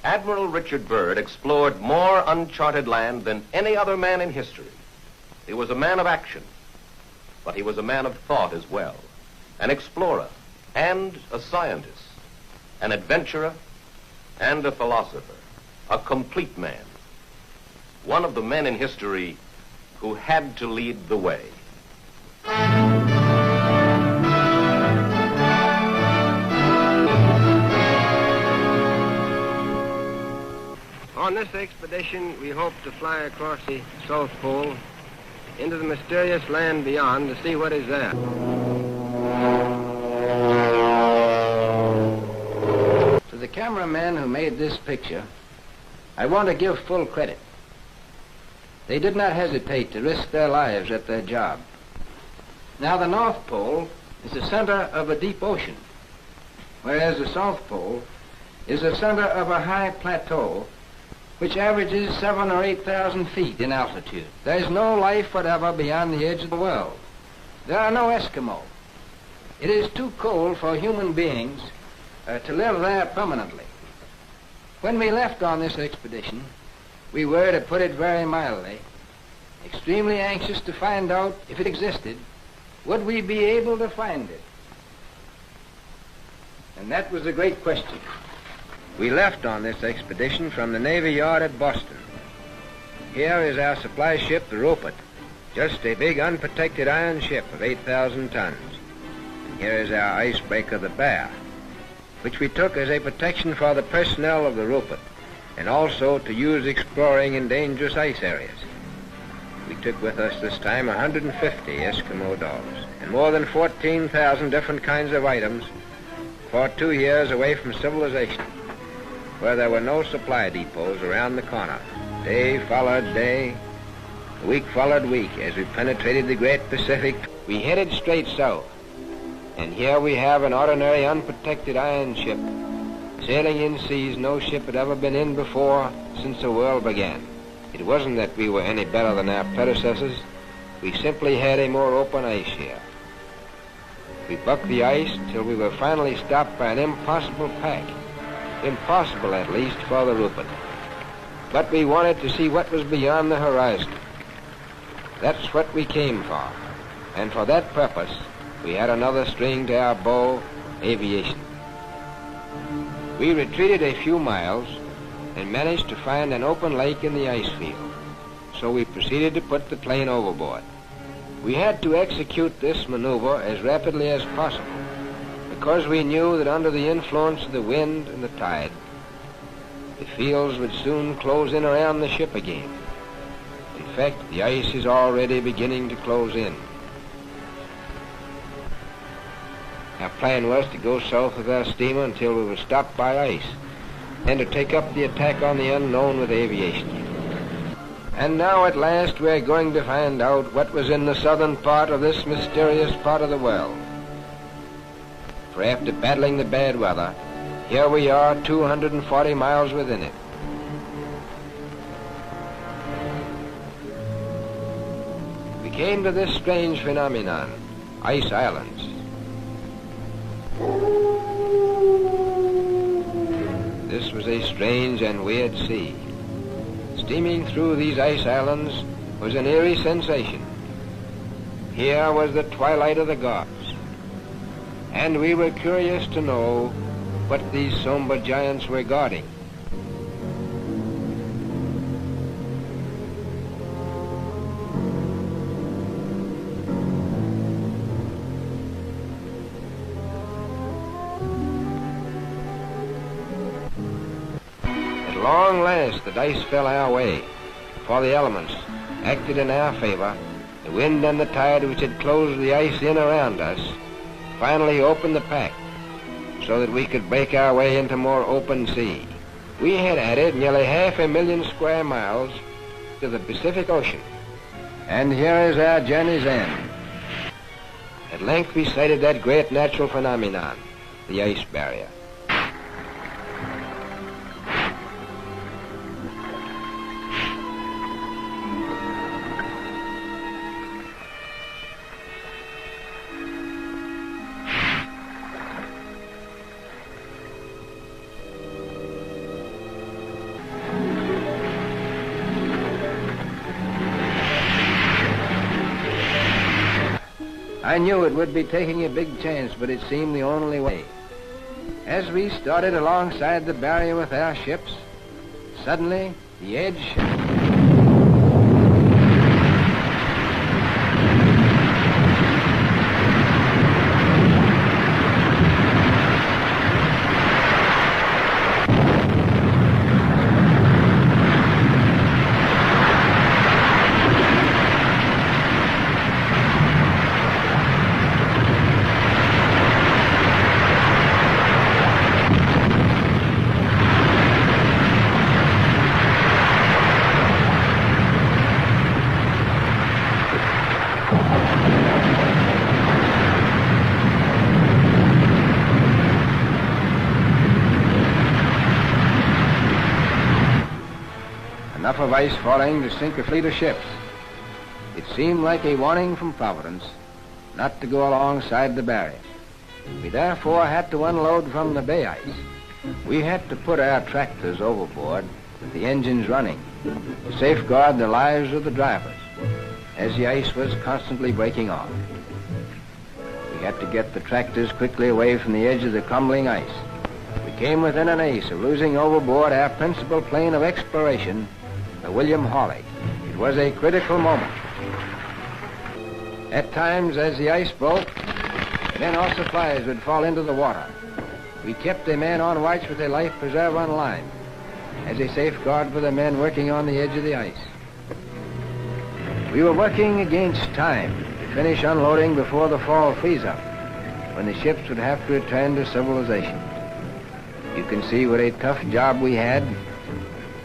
Admiral Richard Byrd explored more uncharted land than any other man in history. He was a man of action, but he was a man of thought as well, an explorer and a scientist, an adventurer and a philosopher, a complete man, one of the men in history who had to lead the way. On this expedition, we hope to fly across the South Pole into the mysterious land beyond to see what is there. To the cameramen who made this picture, I want to give full credit. They did not hesitate to risk their lives at their job. Now, the North Pole is the center of a deep ocean, whereas the South Pole is the center of a high plateau which averages 7,000 or 8,000 feet in altitude. There is no life whatever beyond the edge of the world. There are no Eskimo. It is too cold for human beings to live there permanently. When we left on this expedition, we were, to put it very mildly, extremely anxious to find out if it existed. Would we be able to find it? And that was the great question. We left on this expedition from the Navy Yard at Boston. Here is our supply ship, the Rupert, just a big unprotected iron ship of 8,000 tons. And here is our icebreaker, the Bear, which we took as a protection for the personnel of the Rupert, and also to use exploring in dangerous ice areas. We took with us this time 150 Eskimo dogs and more than 14,000 different kinds of items for 2 years away from civilization, where there were no supply depots around the corner. Day followed day, week followed week, as we penetrated the great Pacific. We headed straight south, and here we have an ordinary unprotected iron ship, sailing in seas no ship had ever been in before since the world began. It wasn't that we were any better than our predecessors. We simply had a more open ice here. We bucked the ice till we were finally stopped by an impossible pack. Impossible, at least, for the Rupert. But we wanted to see what was beyond the horizon. That's what we came for. And for that purpose, we had another string to our bow, aviation. We retreated a few miles and managed to find an open lake in the ice field. So we proceeded to put the plane overboard. We had to execute this maneuver as rapidly as possible, because we knew that under the influence of the wind and the tide, the fields would soon close in around the ship again. In fact, the ice is already beginning to close in. Our plan was to go south with our steamer until we were stopped by ice, and to take up the attack on the unknown with aviation. And now at last we're going to find out what was in the southern part of this mysterious part of the world. For after battling the bad weather, here we are 240 miles within it. We came to this strange phenomenon, ice islands. This was a strange and weird sea. Steaming through these ice islands was an eerie sensation. Here was the twilight of the gods, and we were curious to know what these somber giants were guarding. At long last, the dice fell our way, for the elements acted in our favor. The wind and the tide, which had closed the ice in around us, finally opened the pack so that we could break our way into more open sea. We had added nearly 500,000 square miles to the Pacific Ocean. And here is our journey's end. At length we sighted that great natural phenomenon, the ice barrier. I knew it would be taking a big chance, but it seemed the only way. As we started alongside the barrier with our ships, suddenly the edge shifted. Enough of ice falling to sink a fleet of ships. It seemed like a warning from Providence not to go alongside the barrier. We therefore had to unload from the bay ice. We had to put our tractors overboard with the engines running to safeguard the lives of the drivers as the ice was constantly breaking off. We had to get the tractors quickly away from the edge of the crumbling ice. We came within an ace of losing overboard our principal plane of exploration, the William Hawley. It was a critical moment. At times, as the ice broke, then all supplies would fall into the water. We kept a man on watch with a life preserver on line as a safeguard for the men working on the edge of the ice. We were working against time to finish unloading before the fall freeze-up, when the ships would have to return to civilization. You can see what a tough job we had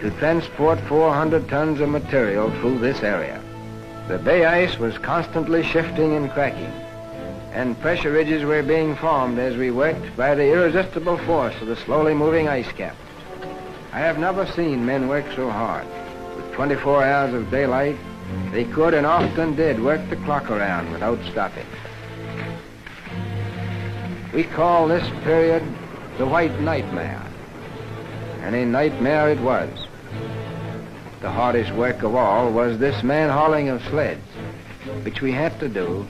to transport 400 tons of material through this area. The bay ice was constantly shifting and cracking, and pressure ridges were being formed as we worked by the irresistible force of the slowly moving ice cap. I have never seen men work so hard. With 24 hours of daylight, they could and often did work the clock around without stopping. We call this period the White Nightmare, and a nightmare it was. The hardest work of all was this man-hauling of sleds, which we had to do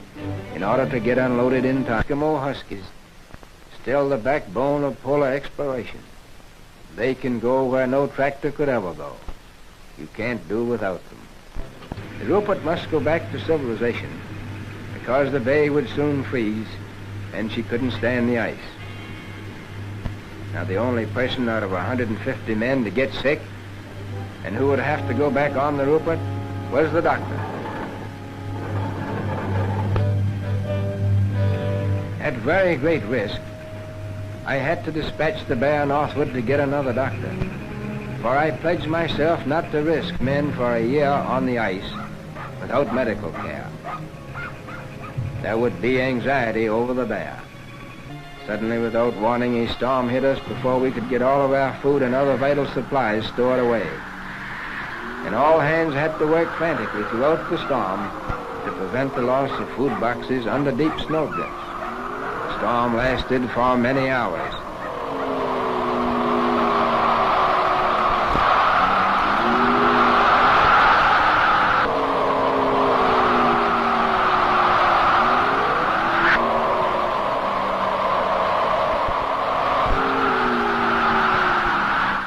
in order to get unloaded into Eskimo Huskies, still the backbone of polar exploration. They can go where no tractor could ever go. You can't do without them. The Rupert must go back to civilization because the bay would soon freeze and she couldn't stand the ice. Now, the only person out of 150 men to get sick and who would have to go back on the Rupert was the doctor. At very great risk, I had to dispatch the Bear northward to get another doctor, for I pledged myself not to risk men for a year on the ice without medical care. There would be anxiety over the Bear. Suddenly, without warning, a storm hit us before we could get all of our food and other vital supplies stored away. And all hands had to work frantically throughout the storm to prevent the loss of food boxes under deep snowdrifts. The storm lasted for many hours.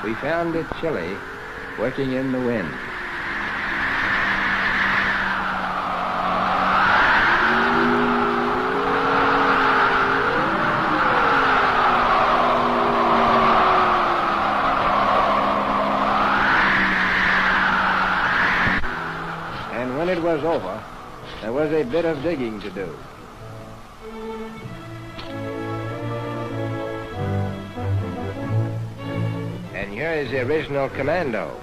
We found it chilly working in the wind. And when it was over, there was a bit of digging to do. And here is the original commando.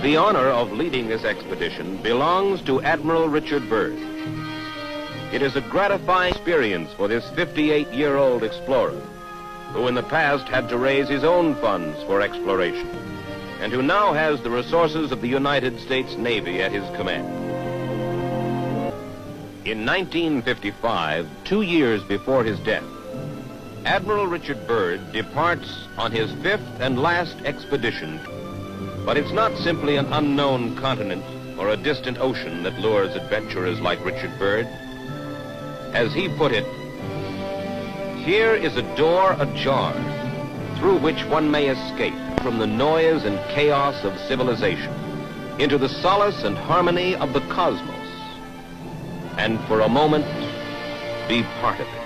The honor of leading this expedition belongs to Admiral Richard Byrd. It is a gratifying experience for this 58-year-old explorer, who in the past had to raise his own funds for exploration, and who now has the resources of the United States Navy at his command. In 1955, 2 years before his death, Admiral Richard Byrd departs on his 5th and last expedition. But it's not simply an unknown continent or a distant ocean that lures adventurers like Richard Byrd. As he put it, here is a door ajar through which one may escape from the noise and chaos of civilization into the solace and harmony of the cosmos, and for a moment be part of it.